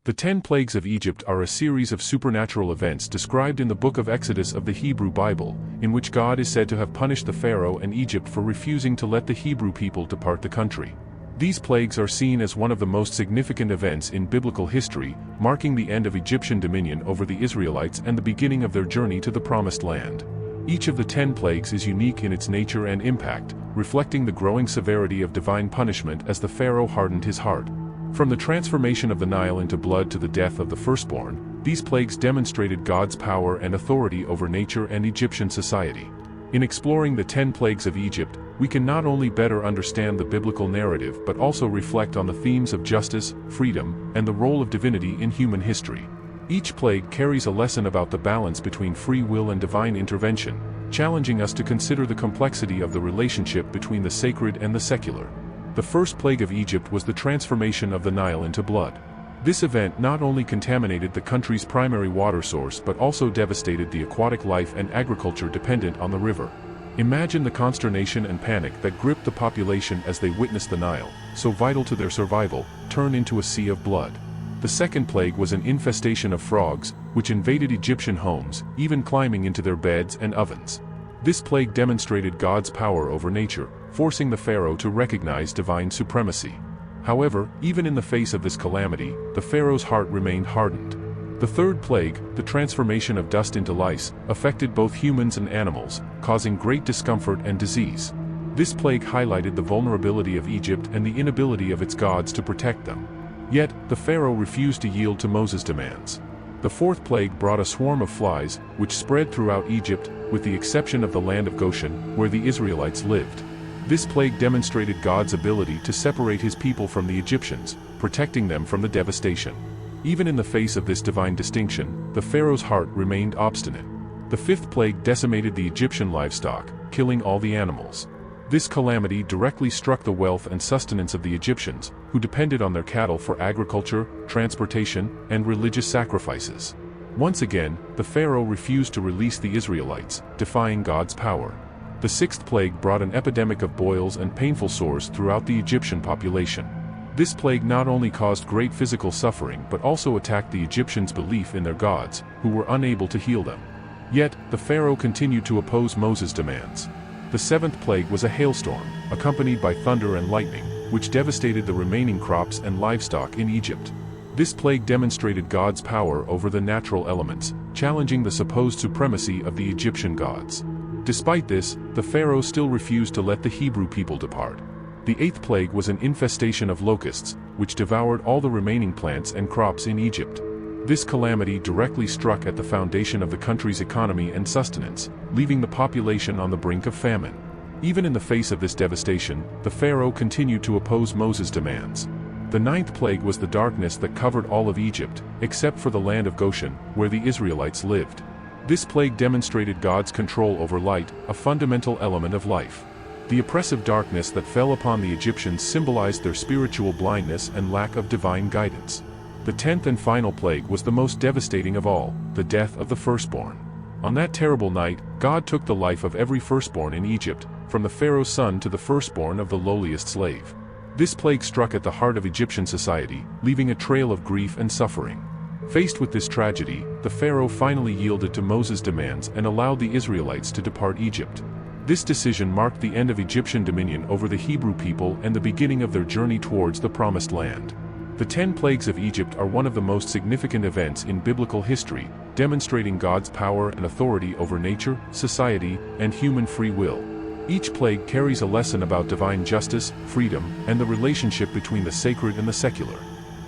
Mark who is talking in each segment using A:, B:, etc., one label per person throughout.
A: The 10 Plagues of Egypt are a series of supernatural events described in the book of Exodus of the Hebrew Bible, in which God is said to have punished the Pharaoh and Egypt for refusing to let the Hebrew people depart the country. These plagues are seen as one of the most significant events in biblical history, marking the end of Egyptian dominion over the Israelites and the beginning of their journey to the Promised Land. Each of the 10 plagues is unique in its nature and impact, reflecting the growing severity of divine punishment as the Pharaoh hardened his heart. From the transformation of the Nile into blood to the death of the firstborn, these plagues demonstrated God's power and authority over nature and Egyptian society. In exploring the 10 Plagues of Egypt, we can not only better understand the biblical narrative but also reflect on the themes of justice, freedom, and the role of divinity in human history. Each plague carries a lesson about the balance between free will and divine intervention, challenging us to consider the complexity of the relationship between the sacred and the secular. The first plague of Egypt was the transformation of the Nile into blood. This event not only contaminated the country's primary water source but also devastated the aquatic life and agriculture dependent on the river. Imagine the consternation and panic that gripped the population as they witnessed the Nile, so vital to their survival, turn into a sea of blood. The second plague was an infestation of frogs, which invaded Egyptian homes, even climbing into their beds and ovens. This plague demonstrated God's power over nature, forcing the Pharaoh to recognize divine supremacy. However, even in the face of this calamity, the Pharaoh's heart remained hardened. The third plague, the transformation of dust into lice, affected both humans and animals, causing great discomfort and disease. This plague highlighted the vulnerability of Egypt and the inability of its gods to protect them. Yet, the Pharaoh refused to yield to Moses' demands. The fourth plague brought a swarm of flies, which spread throughout Egypt, with the exception of the land of Goshen, where the Israelites lived. This plague demonstrated God's ability to separate his people from the Egyptians, protecting them from the devastation. Even in the face of this divine distinction, the Pharaoh's heart remained obstinate. The fifth plague decimated the Egyptian livestock, killing all the animals. This calamity directly struck the wealth and sustenance of the Egyptians, who depended on their cattle for agriculture, transportation, and religious sacrifices. Once again, the Pharaoh refused to release the Israelites, defying God's power. The sixth plague brought an epidemic of boils and painful sores throughout the Egyptian population. This plague not only caused great physical suffering but also attacked the Egyptians' belief in their gods, who were unable to heal them. Yet, the Pharaoh continued to oppose Moses' demands. The seventh plague was a hailstorm, accompanied by thunder and lightning, which devastated the remaining crops and livestock in Egypt. This plague demonstrated God's power over the natural elements, challenging the supposed supremacy of the Egyptian gods. Despite this, the Pharaoh still refused to let the Hebrew people depart. The eighth plague was an infestation of locusts, which devoured all the remaining plants and crops in Egypt. This calamity directly struck at the foundation of the country's economy and sustenance, leaving the population on the brink of famine. Even in the face of this devastation, the Pharaoh continued to oppose Moses' demands. The ninth plague was the darkness that covered all of Egypt, except for the land of Goshen, where the Israelites lived. This plague demonstrated God's control over light, a fundamental element of life. The oppressive darkness that fell upon the Egyptians symbolized their spiritual blindness and lack of divine guidance. The 10th and final plague was the most devastating of all, the death of the firstborn. On that terrible night, God took the life of every firstborn in Egypt, from the Pharaoh's son to the firstborn of the lowliest slave. This plague struck at the heart of Egyptian society, leaving a trail of grief and suffering. Faced with this tragedy, the Pharaoh finally yielded to Moses' demands and allowed the Israelites to depart Egypt. This decision marked the end of Egyptian dominion over the Hebrew people and the beginning of their journey towards the Promised Land. The 10 Plagues of Egypt are one of the most significant events in biblical history, demonstrating God's power and authority over nature, society, and human free will. Each plague carries a lesson about divine justice, freedom, and the relationship between the sacred and the secular.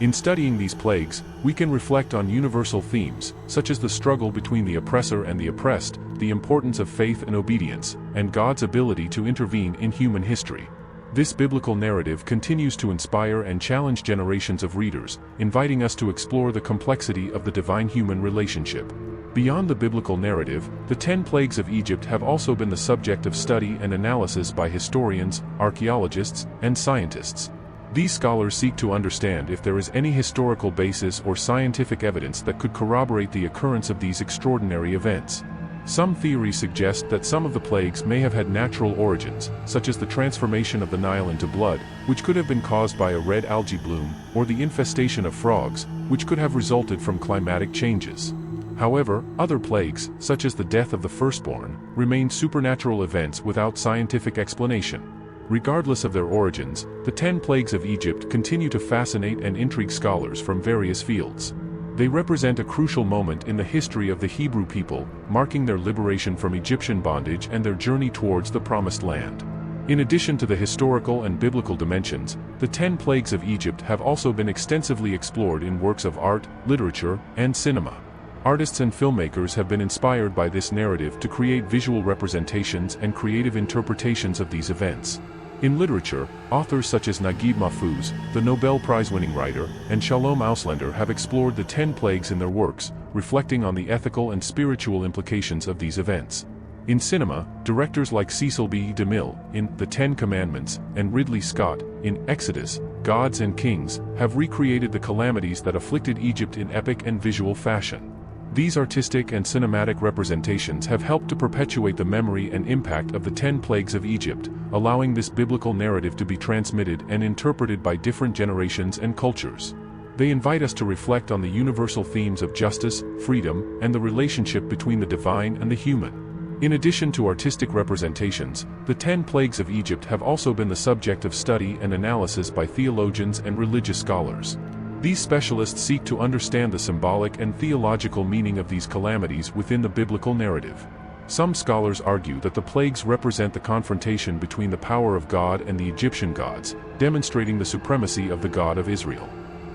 A: In studying these plagues, we can reflect on universal themes, such as the struggle between the oppressor and the oppressed, the importance of faith and obedience, and God's ability to intervene in human history. This biblical narrative continues to inspire and challenge generations of readers, inviting us to explore the complexity of the divine-human relationship. Beyond the biblical narrative, the 10 Plagues of Egypt have also been the subject of study and analysis by historians, archaeologists, and scientists. These scholars seek to understand if there is any historical basis or scientific evidence that could corroborate the occurrence of these extraordinary events. Some theories suggest that some of the plagues may have had natural origins, such as the transformation of the Nile into blood, which could have been caused by a red algae bloom, or the infestation of frogs, which could have resulted from climatic changes. However, other plagues, such as the death of the firstborn, remain supernatural events without scientific explanation. Regardless of their origins, the 10 plagues of Egypt continue to fascinate and intrigue scholars from various fields. They represent a crucial moment in the history of the Hebrew people, marking their liberation from Egyptian bondage and their journey towards the Promised Land. In addition to the historical and biblical dimensions, the 10 plagues of Egypt have also been extensively explored in works of art, literature, and cinema. Artists and filmmakers have been inspired by this narrative to create visual representations and creative interpretations of these events. In literature, authors such as Naguib Mahfouz, the Nobel Prize-winning writer, and Shalom Auslander have explored the 10 plagues in their works, reflecting on the ethical and spiritual implications of these events. In cinema, directors like Cecil B. DeMille, in The Ten Commandments, and Ridley Scott, in Exodus, Gods and Kings, have recreated the calamities that afflicted Egypt in epic and visual fashion. These artistic and cinematic representations have helped to perpetuate the memory and impact of the 10 plagues of Egypt, allowing this biblical narrative to be transmitted and interpreted by different generations and cultures. They invite us to reflect on the universal themes of justice, freedom, and the relationship between the divine and the human. In addition to artistic representations, the 10 plagues of Egypt have also been the subject of study and analysis by theologians and religious scholars. These specialists seek to understand the symbolic and theological meaning of these calamities within the biblical narrative. Some scholars argue that the plagues represent the confrontation between the power of God and the Egyptian gods, demonstrating the supremacy of the God of Israel.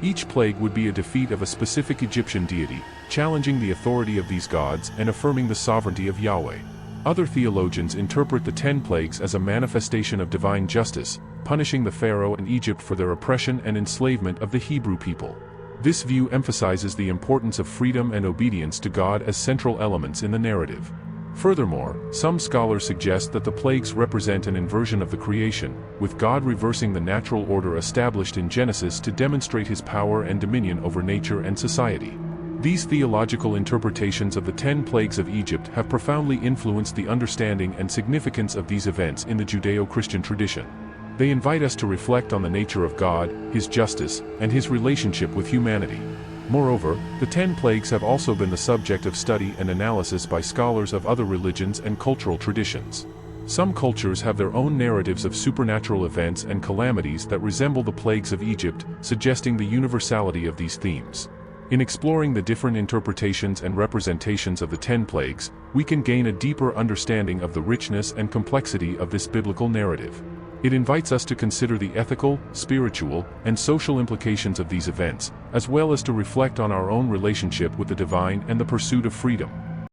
A: Each plague would be a defeat of a specific Egyptian deity, challenging the authority of these gods and affirming the sovereignty of Yahweh. Other theologians interpret the 10 plagues as a manifestation of divine justice, punishing the Pharaoh and Egypt for their oppression and enslavement of the Hebrew people. This view emphasizes the importance of freedom and obedience to God as central elements in the narrative. Furthermore, some scholars suggest that the plagues represent an inversion of the creation, with God reversing the natural order established in Genesis to demonstrate his power and dominion over nature and society. These theological interpretations of the 10 plagues of Egypt have profoundly influenced the understanding and significance of these events in the Judeo-Christian tradition. They invite us to reflect on the nature of God, his justice, and his relationship with humanity. Moreover, the 10 plagues have also been the subject of study and analysis by scholars of other religions and cultural traditions. Some cultures have their own narratives of supernatural events and calamities that resemble the plagues of Egypt, suggesting the universality of these themes. In exploring the different interpretations and representations of the 10 plagues, we can gain a deeper understanding of the richness and complexity of this biblical narrative. It invites us to consider the ethical, spiritual, and social implications of these events, as well as to reflect on our own relationship with the divine and the pursuit of freedom.